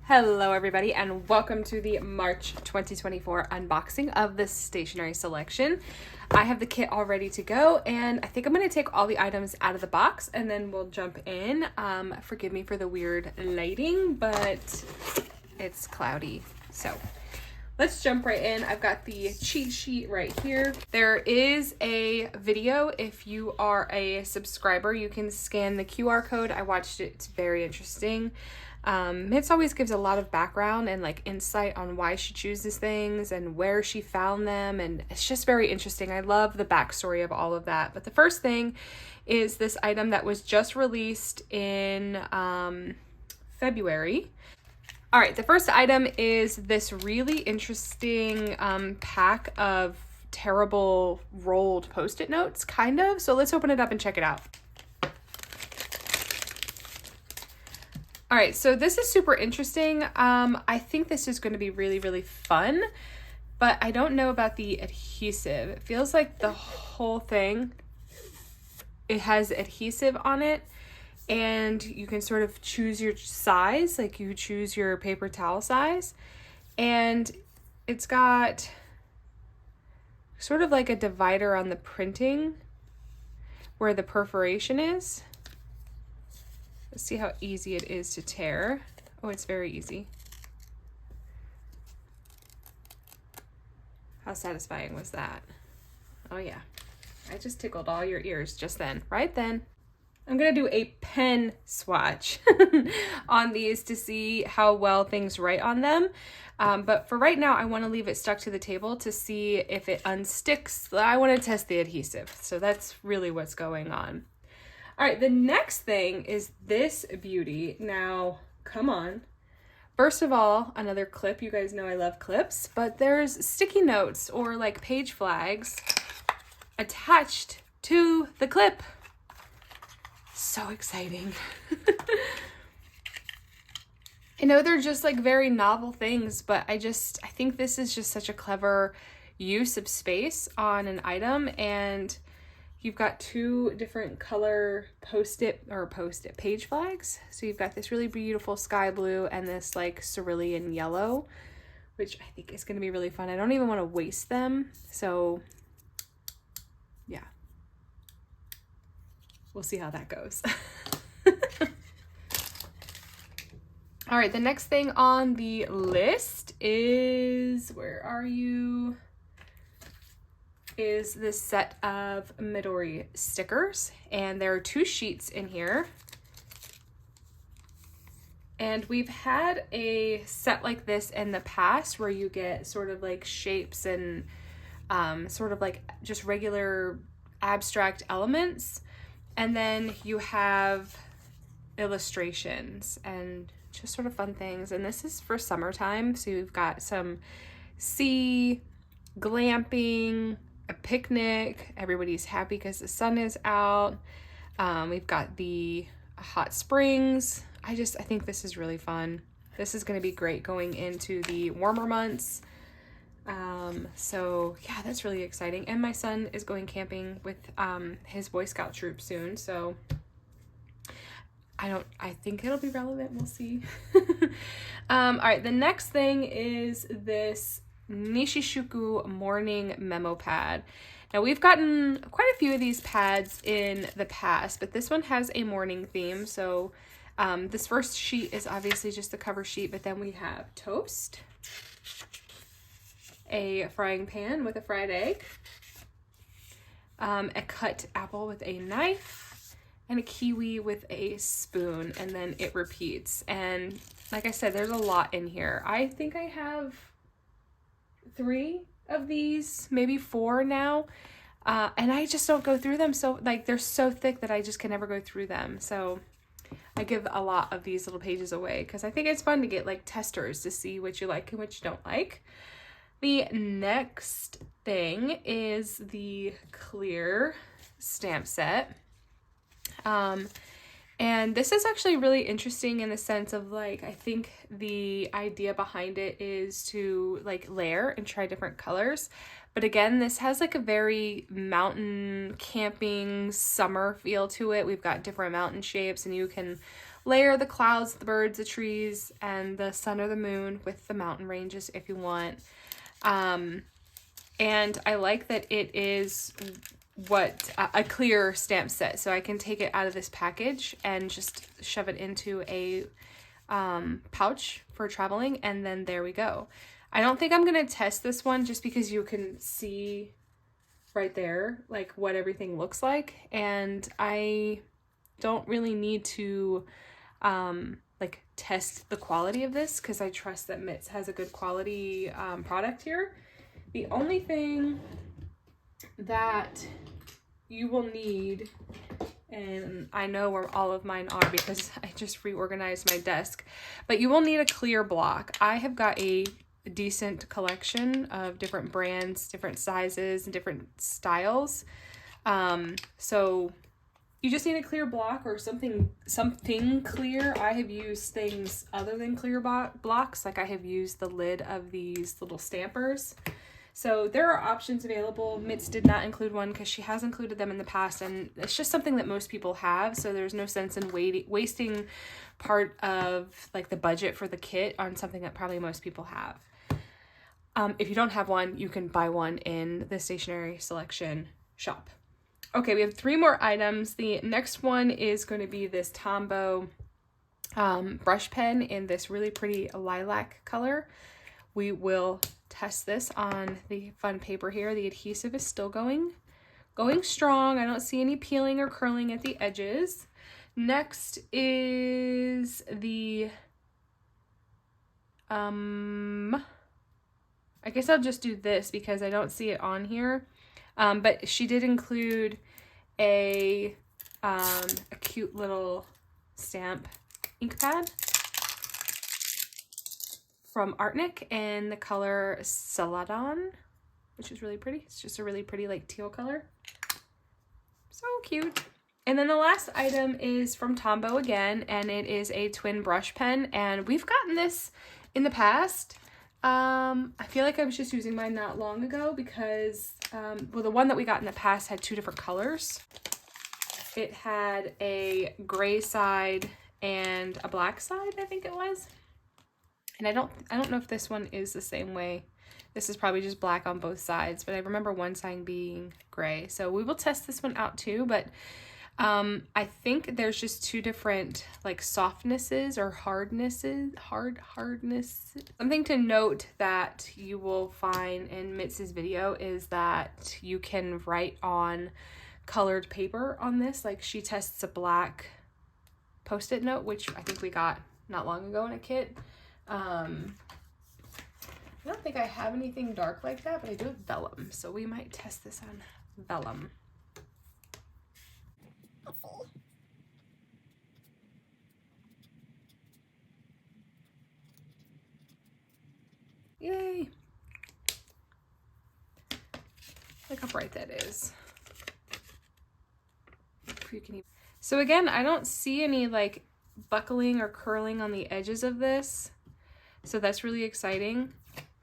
Hello everybody and welcome to the March 2024 unboxing of the Stationery Selection. I have the kit all ready to go and I think I'm going to take all the items out of the box and then we'll jump in. Forgive me for the weird lighting, but it's cloudy. So let's jump right in. I've got the cheat sheet right here. There is a video. If you are a subscriber, you can scan the QR code. I watched it. It's very interesting. Mitz always gives a lot of background and like insight on why she chooses things and where she found them, and it's just very interesting. I love the backstory of all of that. But the first thing is this item that was just released in February. All right, the first item is this really interesting pack of terrible rolled Post-it notes, kind of. So let's open it up and check it out. All right, so this is super interesting. I think this is going to be really, really fun, but I don't know about the adhesive. It feels like the whole thing, it has adhesive on it, and you can sort of choose your size, like you choose your paper towel size, and it's got sort of like a divider on the printing where the perforation is. Let's see how easy it is to tear. Oh, it's very easy. How satisfying was that? Oh yeah, I just tickled all your ears just then, right then. I'm gonna do a pen swatch on these to see how well things write on them. But for right now, I wanna leave it stuck to the table to see if it unsticks. I wanna test the adhesive. So that's really what's going on. All right, the next thing is this beauty. Now, come on. First of all, another clip. You guys know I love clips, but there's sticky notes or like page flags attached to the clip. So exciting. I know they're just like very novel things, but I think this is just such a clever use of space on an item, and you've got two different color Post-it page flags. So you've got this really beautiful sky blue and this like cerulean yellow, which I think is going to be really fun. I don't even want to waste them. So yeah, we'll see how that goes. All right, the next thing on the list is, where are you? Is this set of Midori stickers, and there are two sheets in here. And we've had a set like this in the past where you get sort of like shapes and sort of like just regular abstract elements, and then you have illustrations and just sort of fun things. And this is for summertime, so you've got some sea, glamping, a picnic, everybody's happy because the sun is out. We've got the hot springs. I think this is really fun. This is going to be great going into the warmer months. So yeah, that's really exciting. And my son is going camping with his Boy Scout troop soon, so I think it'll be relevant. We'll see. All right, the next thing is this Nishishuku morning memo pad. Now we've gotten quite a few of these pads in the past, but this one has a morning theme. So this first sheet is obviously just the cover sheet, but then we have toast, a frying pan with a fried egg, a cut apple with a knife, and a kiwi with a spoon, and then it repeats. And like I said, there's a lot in here. I think I have 3 of these, maybe 4 now, and I just don't go through them. So like they're so thick that I just can never go through them. So I give a lot of these little pages away because I think it's fun to get like testers to see what you like and what you don't like. The next thing is the clear stamp set. And this is actually really interesting in the sense of like, I think the idea behind it is to like layer and try different colors. But again, this has like a very mountain camping summer feel to it. We've got different mountain shapes, and you can layer the clouds, the birds, the trees, and the sun or the moon with the mountain ranges if you want. And I like that it is a clear stamp set, so I can take it out of this package and just shove it into a pouch for traveling, and then there we go. I don't think I'm gonna test this one just because you can see right there like what everything looks like, and I don't really need to like test the quality of this because I trust that Mitts has a good quality product here. The only thing that you will need, and I know where all of mine are because I just reorganized my desk, but you will need a clear block. I have got a decent collection of different brands, different sizes, and different styles. So you just need a clear block or something clear. I have used things other than clear blocks. Like I have used the lid of these little stampers. So there are options available. Mitts did not include one because she has included them in the past, and it's just something that most people have, so there's no sense in wasting part of like the budget for the kit on something that probably most people have. If you don't have one, you can buy one in the Stationery Selection shop. Okay, we have 3 more items. The next one is going to be this Tombow brush pen in this really pretty lilac color. We will test this on the fun paper here. The adhesive is still going strong. I don't see any peeling or curling at the edges. Next is the I guess I'll just do this because I don't see it on here. But she did include a cute little stamp ink pad from Artnik in the color Celadon, which is really pretty. It's just a really pretty like teal color. So cute. And then the last item is from Tombow again, and it is a twin brush pen, and we've gotten this in the past. I feel like I was just using mine not long ago because well, the one that we got in the past had 2 different colors. It had a gray side and a black side, I think it was. And I don't know if this one is the same way. This is probably just black on both sides, but I remember one side being gray. So we will test this one out too, but I think there's just 2 different like softnesses or hardnesses. Something to note that you will find in Mitts's video is that you can write on colored paper on this. Like she tests a black Post-it note, which I think we got not long ago in a kit. I don't think I have anything dark like that, but I do have vellum, so we might test this on vellum. Yay! Look how bright that is. So again, I don't see any like buckling or curling on the edges of this, so that's really exciting,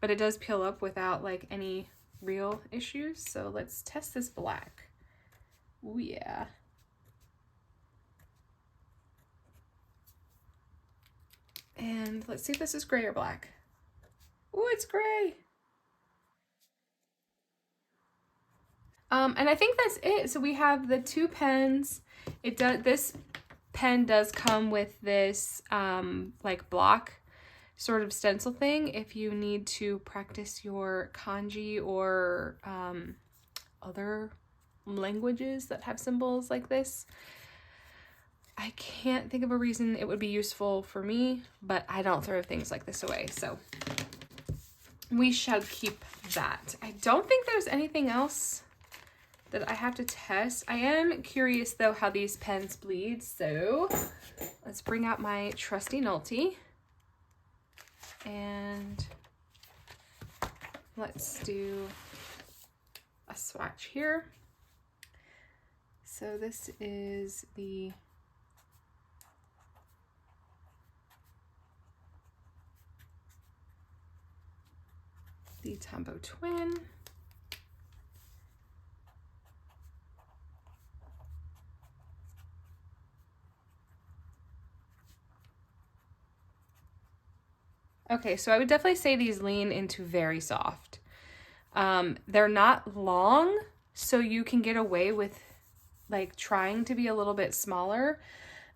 but it does peel up without like any real issues. So let's test this black. Oh yeah. And let's see if this is gray or black. Oh, it's gray. And I think that's it. So we have the 2 pens. This pen does come with this like block sort of stencil thing if you need to practice your kanji or other languages that have symbols like this. I can't think of a reason it would be useful for me, but I don't throw things like this away, so we shall keep that. I don't think there's anything else that I have to test. I am curious though how these pens bleed, so let's bring out my trusty Nulty and let's do a swatch here. So this is the the Tombow Twin. Okay, so I would definitely say these lean into very soft. They're not long, so you can get away with like trying to be a little bit smaller.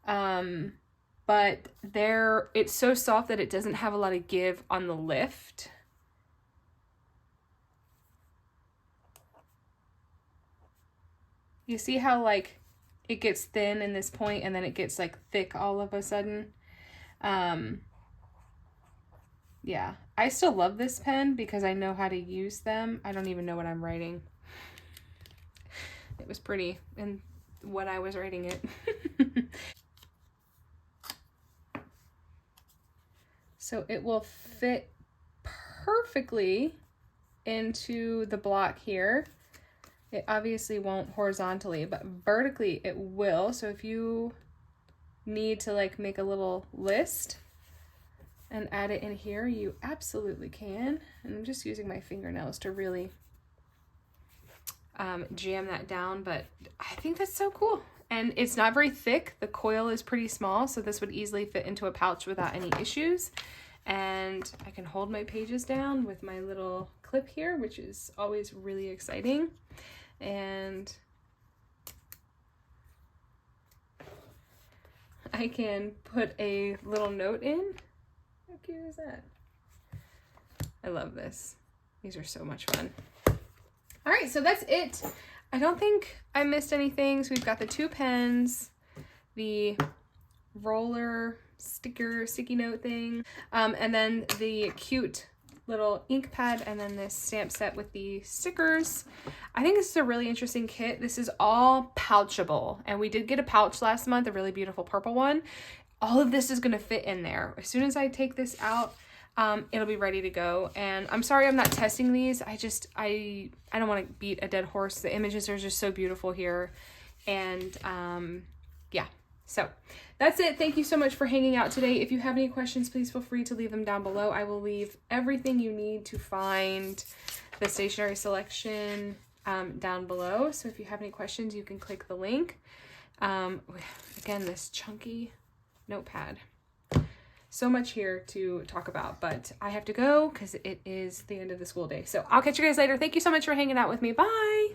But it's so soft that it doesn't have a lot of give on the lift. You see how like it gets thin in this point and then it gets like thick all of a sudden? Yeah, I still love this pen because I know how to use them. I don't even know what I'm writing. It was pretty in when I was writing it. So it will fit perfectly into the block here. It obviously won't horizontally, but vertically it will. So if you need to like make a little list and add it in here, you absolutely can. And I'm just using my fingernails to really jam that down, but I think that's so cool. And it's not very thick. The coil is pretty small, so this would easily fit into a pouch without any issues. And I can hold my pages down with my little clip here, which is always really exciting. And I can put a little note in. How cute is that? I love this. These are so much fun. All right, so that's it. I don't think I missed anything. So we've got the 2 pens, the roller sticky note thing, and then the cute little ink pad, and then this stamp set with the stickers. I think this is a really interesting kit. This is all pouchable, and we did get a pouch last month, a really beautiful purple one. All of this is going to fit in there. As soon as I take this out, it'll be ready to go. And I'm sorry I'm not testing these. I don't want to beat a dead horse. The images are just so beautiful here. And yeah, so that's it. Thank you so much for hanging out today. If you have any questions, please feel free to leave them down below. I will leave everything you need to find the stationery selection down below. So if you have any questions, you can click the link. Again, this chunky notepad. So much here to talk about, but I have to go because it is the end of the school day. So I'll catch you guys later. Thank you so much for hanging out with me. Bye.